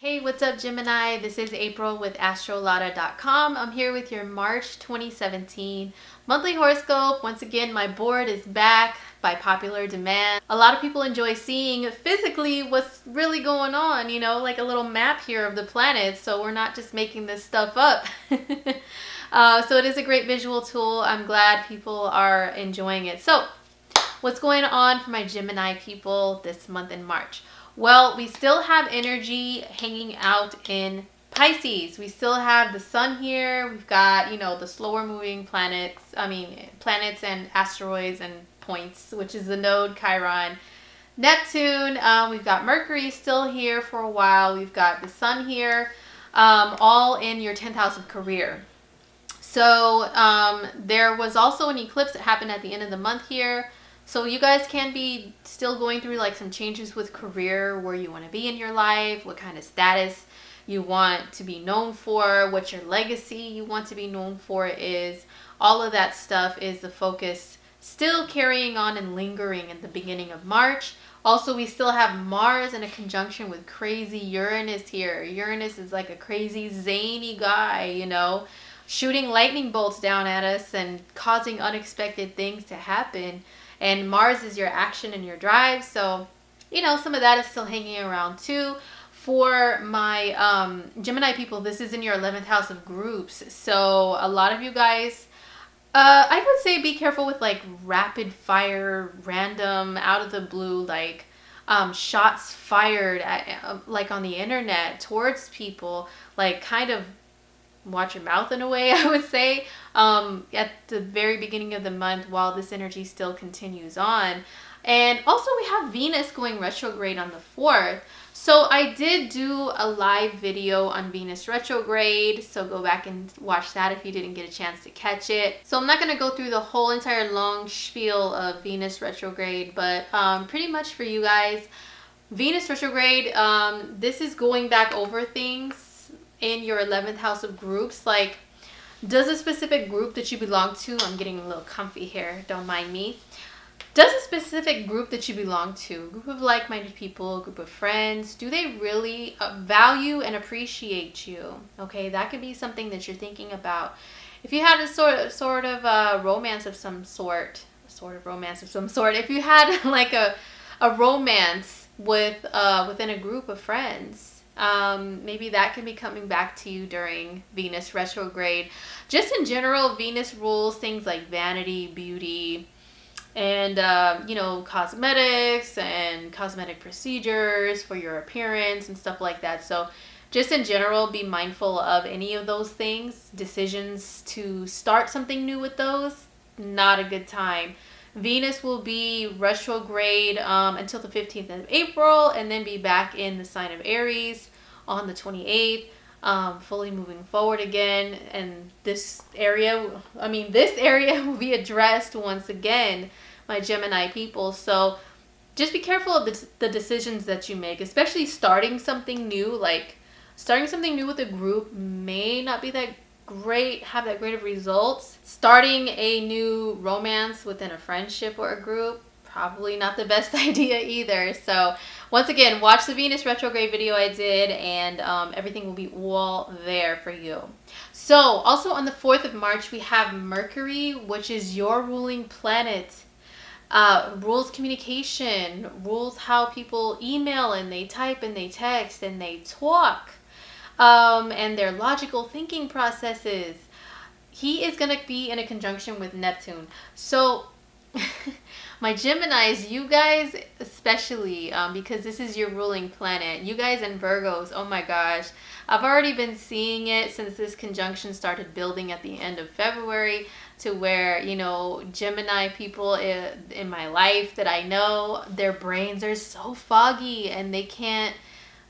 Hey, what's up, Gemini? This is April with astrolotta.com. I'm here with your March 2017 monthly horoscope. Once again, my board is back by popular demand. A lot of people enjoy seeing physically what's really going on, like a little map here of the planets, so we're not just making this stuff up. So it is a great visual tool. I'm glad people are enjoying it. So what's going on for my Gemini people this month in March? Well, we still have energy hanging out in Pisces. We still have the sun here. We've got, the slower moving planets and asteroids and points, which is the node Chiron. Neptune, we've got Mercury still here for a while. We've got the sun here, all in your 10th house of career. So there was also an eclipse that happened at the end of the month here. So you guys can be still going through like some changes with career, where you want to be in your life, what kind of status you want to be known for, what your legacy you want to be known for is. All of that stuff is the focus still carrying on and lingering at the beginning of March. Also, we still have Mars in a conjunction with crazy Uranus here. Uranus is like a crazy zany guy, shooting lightning bolts down at us and causing unexpected things to happen. And Mars is your action and your drive. So, some of that is still hanging around too. For my Gemini people, this is in your 11th house of groups. So a lot of you guys, I would say be careful with like rapid fire, random, out of the blue, like shots fired at, like on the internet towards people, like kind of watch your mouth in a way, I would say, at the very beginning of the month while this energy still continues on. And also we have Venus going retrograde on the 4th. So I did do a live video on Venus retrograde, so go back and watch that if you didn't get a chance to catch it. So I'm not going to go through the whole entire long spiel of Venus retrograde, but pretty much for you guys, Venus retrograde, this is going back over things in your 11th house of groups. Like, does a specific group that you belong to, I'm getting a little comfy here, don't mind me. Does a specific group that you belong to, group of like-minded people, group of friends, do they really value and appreciate you? Okay, that could be something that you're thinking about. If you had a sort of romance of some sort, if you had like a romance with within a group of friends, maybe that can be coming back to you during Venus retrograde. Just in general, Venus rules things like vanity, beauty, and cosmetics and cosmetic procedures for your appearance and stuff like that. So just in general, be mindful of any of those things. Decisions to start something new with those, not a good time. Venus will be retrograde until the 15th of April, and then be back in the sign of Aries on the 28th, fully moving forward again. And this area will be addressed once again, my Gemini people. So just be careful of the decisions that you make, especially starting something new. Like starting something new with a group may not be that great, have that great of results. Starting a new romance within a friendship or a group, probably not the best idea either. So once again, watch the Venus retrograde video I did, and everything will be all there for you. So also on the 4th of March, we have Mercury, which is your ruling planet. Rules communication, rules how people email and they type and they text and they talk. And their logical thinking processes. He is going to be in a conjunction with Neptune. So my Geminis, you guys especially, because this is your ruling planet, you guys and Virgos, oh my gosh, I've already been seeing it since this conjunction started building at the end of February, to where, Gemini people in my life that I know, their brains are so foggy and they can't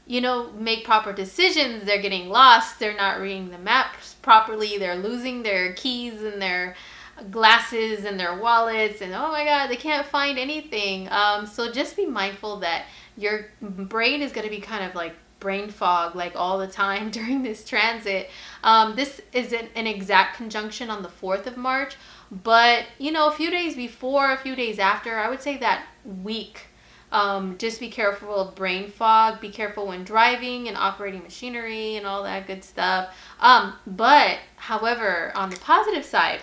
make proper decisions. They're getting lost. They're not reading the maps properly. They're losing their keys and their glasses and their wallets, and oh my god, they can't find anything. So just be mindful that your brain is going to be kind of like brain fog like all the time during this transit. This isn't an exact conjunction on the 4th of March, but a few days before, a few days after, I would say that week Just be careful of brain fog. Be careful when driving and operating machinery and all that good stuff. But however, on the positive side,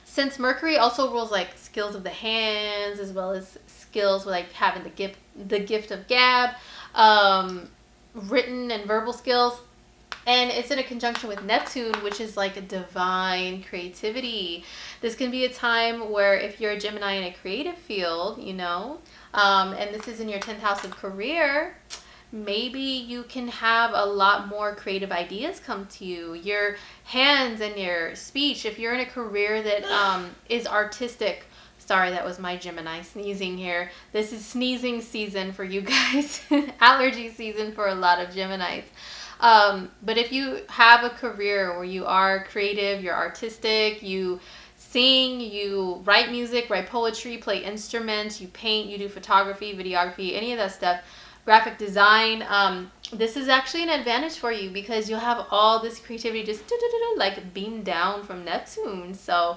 since Mercury also rules like skills of the hands as well as skills with like having the gift of gab, written and verbal skills, and it's in a conjunction with Neptune, which is like a divine creativity. This can be a time where if you're a Gemini in a creative field, and this is in your 10th house of career, maybe you can have a lot more creative ideas come to you. Your hands and your speech, if you're in a career that is artistic. Sorry, that was my Gemini sneezing here. This is sneezing season for you guys. Allergy season for a lot of Geminis. But if you have a career where you are creative, you're artistic, you sing, you write music, write poetry, play instruments, you paint, you do photography, videography, any of that stuff, graphic design, this is actually an advantage for you because you'll have all this creativity just like beam down from Neptune. So,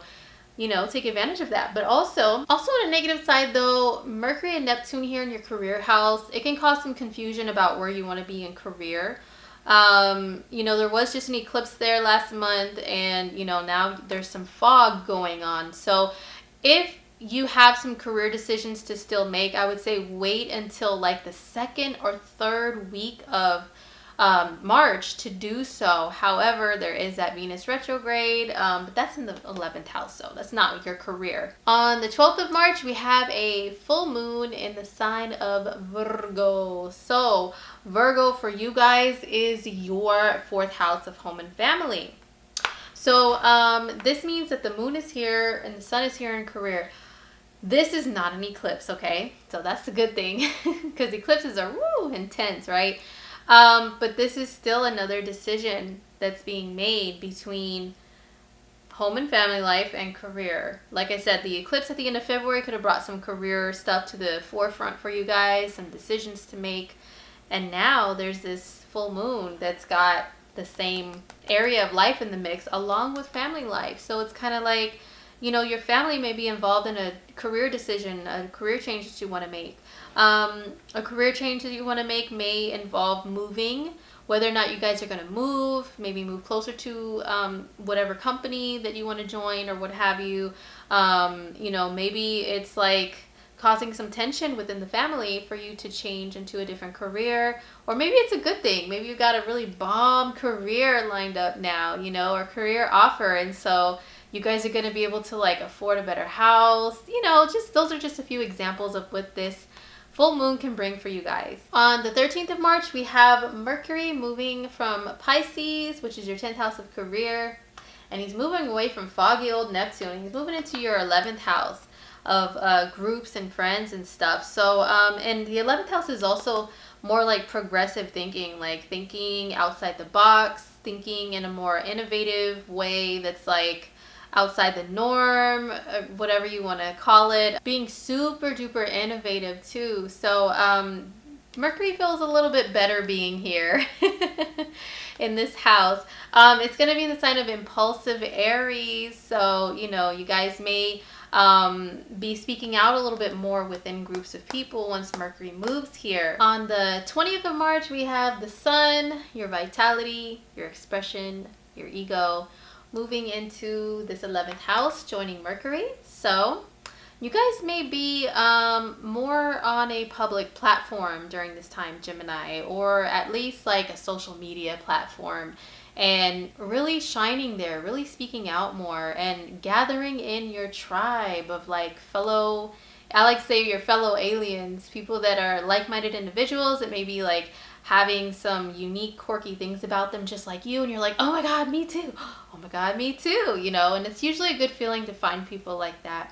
take advantage of that. But also on a negative side though, Mercury and Neptune here in your career house, it can cause some confusion about where you want to be in career. There was just an eclipse there last month, and now there's some fog going on. So if you have some career decisions to still make, I would say wait until like the second or third week of March to do so. However, there is that Venus retrograde, but that's in the 11th house, so that's not your career. On the 12th of March, we have a full moon in the sign of Virgo. So Virgo for you guys is your 4th house of home and family. So this means that the moon is here and the sun is here in career. This is not an eclipse, okay? So that's a good thing because eclipses are intense, right? But this is still another decision that's being made between home and family life and career. Like I said, the eclipse at the end of February could have brought some career stuff to the forefront for you guys, some decisions to make. And now there's this full moon that's got the same area of life in the mix along with family life. So it's kind of like, your family may be involved in a career decision, a career change that you want to make. A career change that you want to make may involve moving, whether or not you guys are going to move, maybe move closer to whatever company that you want to join or what have you. Maybe it's like causing some tension within the family for you to change into a different career, or maybe it's a good thing. Maybe you got a really bomb career lined up now, or career offer, and so you guys are going to be able to like afford a better house. Those are just a few examples of what this full moon can bring for you guys. On the 13th of March, we have Mercury moving from Pisces, which is your 10th house of career, and he's moving away from foggy old Neptune. He's moving into your 11th house of groups and friends and stuff. So, and the 11th house is also more like progressive thinking, like thinking outside the box, thinking in a more innovative way that's like outside the norm, whatever you want to call it, being super duper innovative too. So Mercury feels a little bit better being here in this house. It's going to be the sign of impulsive Aries, so you guys may be speaking out a little bit more within groups of people once Mercury moves here. On the 20th of March, we have the sun, your vitality, your expression, your ego, moving into this 11th house, joining Mercury. So you guys may be more on a public platform during this time, Gemini, or at least like a social media platform, and really shining there, really speaking out more and gathering in your tribe of like fellow, I like to say your fellow aliens, people that are like-minded individuals that may be like having some unique, quirky things about them just like you, and you're like, oh my god, me too, oh my god, me too, and it's usually a good feeling to find people like that.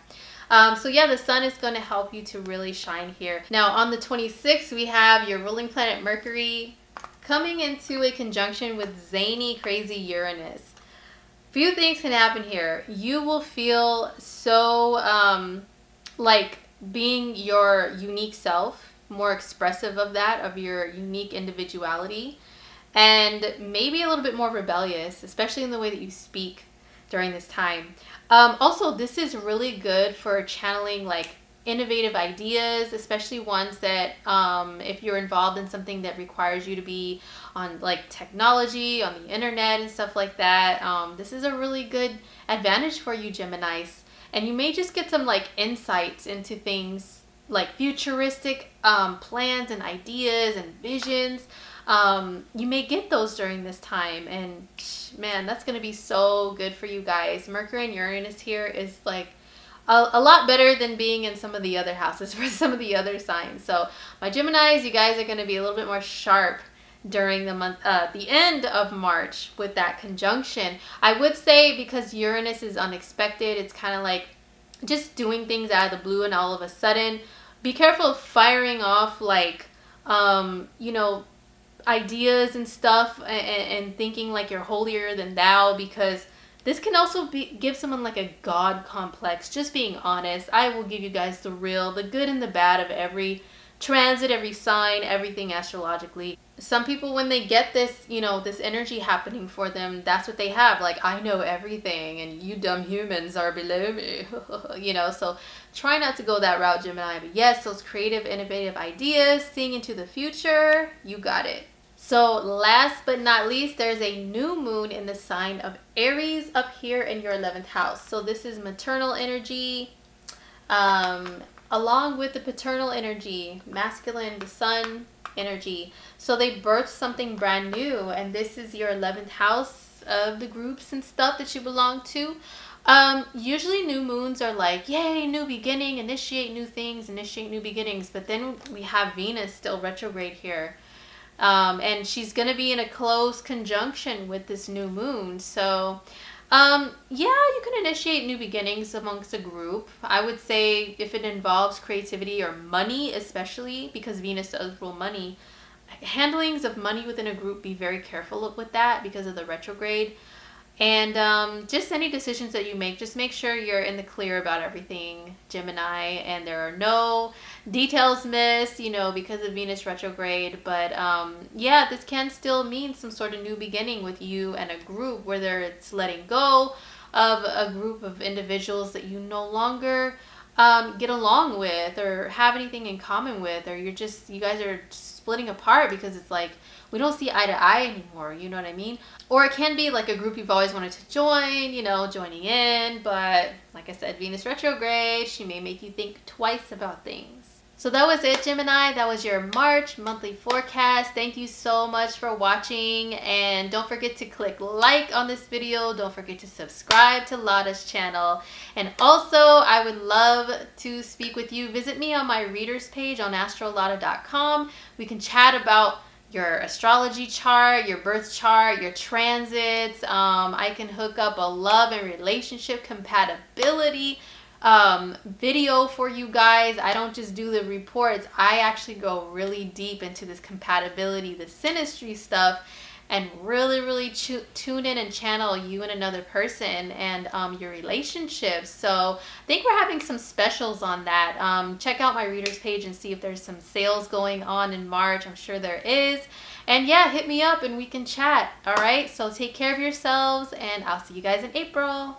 So yeah, the sun is going to help you to really shine here. Now on the 26th, we have your ruling planet Mercury coming into a conjunction with zany, crazy Uranus. Few things can happen here. You will feel so like being your unique self, more expressive of that, of your unique individuality, and maybe a little bit more rebellious, especially in the way that you speak during this time. Also, this is really good for channeling like innovative ideas, especially ones that if you're involved in something that requires you to be on like technology, on the internet and stuff like that. This is a really good advantage for you, Geminis. And you may just get some like insights into things like futuristic plans and ideas and visions. You may get those during this time, and man, that's going to be so good for you guys. Mercury and Uranus here is like a lot better than being in some of the other houses for some of the other signs. So my Geminis, you guys are going to be a little bit more sharp during the month, the end of March with that conjunction. I would say because Uranus is unexpected, it's kind of like just doing things out of the blue, and all of a sudden, be careful of firing off like, you know, ideas and stuff and thinking like you're holier than thou, because this can also give someone like a god complex. Just being honest, I will give you guys the real, the good and the bad of every transit, every sign, everything astrologically. Some people, when they get this, you know, this energy happening for them, that's what they have. Like, I know everything and you dumb humans are below me. You know, so try not to go that route, Gemini. But yes, those creative, innovative ideas, seeing into the future, you got it. So last but not least, there's a new moon in the sign of Aries up here in your 11th house. So this is maternal energy, along with the paternal energy, masculine, the sun energy. So they birthed something brand new, and this is your 11th house of the groups and stuff that you belong to. Usually new moons are like, yay, new beginning, initiate new things, initiate new beginnings. But then we have Venus still retrograde here. And she's going to be in a close conjunction with this new moon. So, yeah, you can initiate new beginnings amongst a group. I would say if it involves creativity or money, especially because Venus does rule money, handlings of money within a group, be very careful with that because of the retrograde. And just any decisions that you make, just make sure you're in the clear about everything, Gemini, and there are no details missed, you know, because of Venus retrograde. But yeah, this can still mean some sort of new beginning with you and a group, whether it's letting go of a group of individuals that you no longer get along with or have anything in common with, or you guys are splitting apart because it's like, we don't see eye to eye anymore, you know what I mean? Or it can be like a group you've always wanted to join, you know, joining in, but like I said, Venus retrograde, she may make you think twice about things. So that was it, Gemini. That was your March monthly forecast. Thank you so much for watching, and don't forget to click like on this video. Don't forget to subscribe to Lada's channel. And also, I would love to speak with you. Visit me on my readers page on astrolada.com. We can chat about your astrology chart, your birth chart, your transits. I can hook up a love and relationship compatibility video for you guys. I don't just do the reports. I actually go really deep into this compatibility, the synastry stuff, and really tune in and channel you and another person and your relationships. So I think we're having some specials on that. Check out my readers page and see if there's some sales going on in March. I'm sure there is. And yeah, hit me up and we can chat. All right, so take care of yourselves, and I'll see you guys in April.